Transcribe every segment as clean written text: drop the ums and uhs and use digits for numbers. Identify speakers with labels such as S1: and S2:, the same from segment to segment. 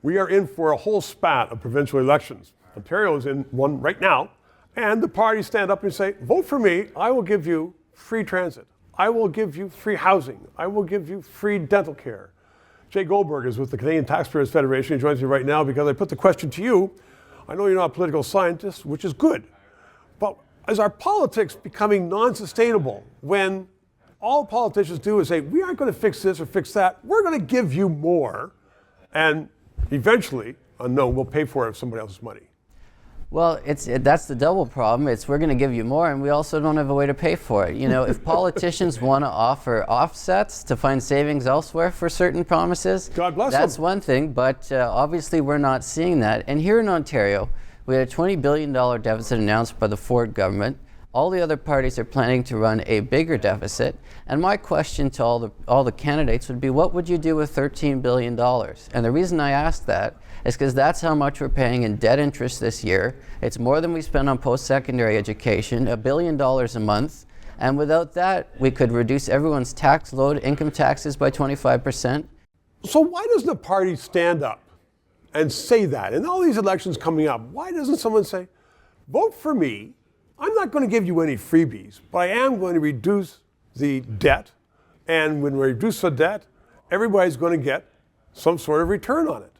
S1: We are in for a whole spat of provincial elections. Ontario is in one right now, and the parties stand up and say, vote for me, I will give you free transit. I will give you free housing. I will give you free dental care. Jay Golberg is with the Canadian Taxpayers Federation. He joins me right now because I put the question to you. I know you're not a political scientist, which is good, but is our politics becoming non-sustainable when all politicians do is say, we aren't going to fix this or fix that, we're going to give you more, and eventually, no, we'll pay for it with somebody else's money.
S2: Well, that's the double problem. We're going to give you more, and we also don't have a way to pay for it. You know, if politicians want to offer offsets to find savings elsewhere for certain promises,
S1: God bless
S2: that's
S1: them.
S2: one thing, but obviously we're not seeing that. And here in Ontario, we had a $20 billion deficit announced by the Ford government. All the other parties are planning to run a bigger deficit. And my question to all the candidates would be, what would you do with $13 billion? And the reason I ask that is because that's how much we're paying in debt interest this year. It's more than we spend on post-secondary education, $1 billion a month. And without that, we could reduce everyone's tax load, income taxes by 25%.
S1: So why doesn't the party stand up and say that? In all these elections coming up, why doesn't someone say, vote for me, I'm not going to give you any freebies, but I am going to reduce the debt. And when we reduce the debt, everybody's going to get some sort of return on it.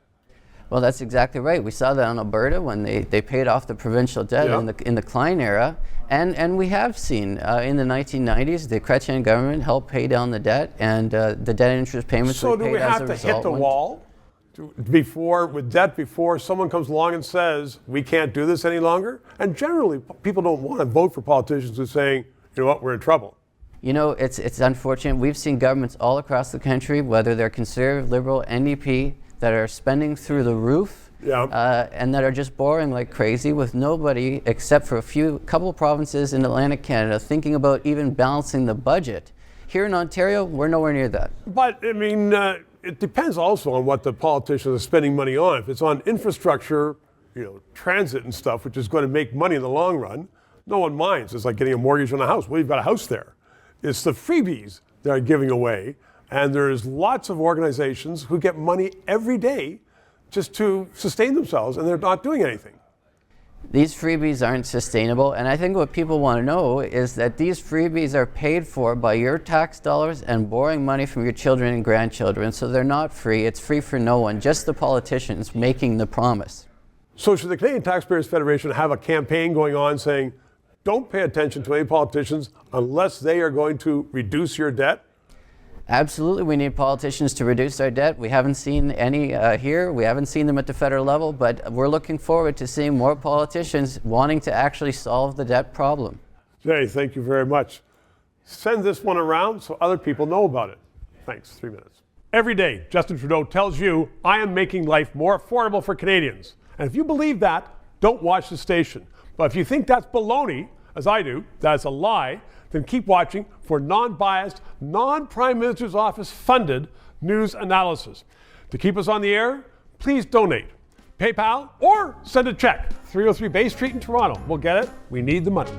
S2: Well, that's exactly right. We saw that in Alberta when they paid off the provincial debt in the Klein era. And we have seen in the 1990s, the Chrétien government helped pay down the debt, and the debt interest payments were paid as a result.
S1: So do we have to hit the wall before someone comes along and says, we can't do this any longer? And generally, people don't want to vote for politicians who are saying, you know what, we're in trouble.
S2: You know, it's unfortunate. We've seen governments all across the country, whether they're Conservative, Liberal, NDP, that are spending through the roof and that are just borrowing like crazy with nobody except for couple provinces in Atlantic Canada thinking about even balancing the budget. Here in Ontario, we're nowhere near that.
S1: But, I mean, it depends also on what the politicians are spending money on. If it's on infrastructure, transit and stuff, which is going to make money in the long run, no one minds. It's like getting a mortgage on a house. Well, you've got a house there. It's the freebies they're giving away. And there's lots of organizations who get money every day just to sustain themselves, and they're not doing anything.
S2: These freebies aren't sustainable, and I think what people want to know is that these freebies are paid for by your tax dollars and borrowing money from your children and grandchildren, so they're not free. It's free for no one, just the politicians making the promise.
S1: So should the Canadian Taxpayers Federation have a campaign going on saying, don't pay attention to any politicians unless they are going to reduce your debt?
S2: Absolutely, we need politicians to reduce our debt. We haven't seen any here. We haven't seen them at the federal level, but we're looking forward to seeing more politicians wanting to actually solve the debt problem.
S1: Jay, thank you very much. Send this one around so other people know about it. Thanks, 3 minutes. Every day, Justin Trudeau tells you, I am making life more affordable for Canadians. And if you believe that, don't watch the station. But if you think that's baloney, as I do, that's a lie, then keep watching for non-biased, non-Prime Minister's Office funded news analysis. To keep us on the air, please donate. PayPal or send a check. 303 Bay Street in Toronto. We'll get it. We need the money.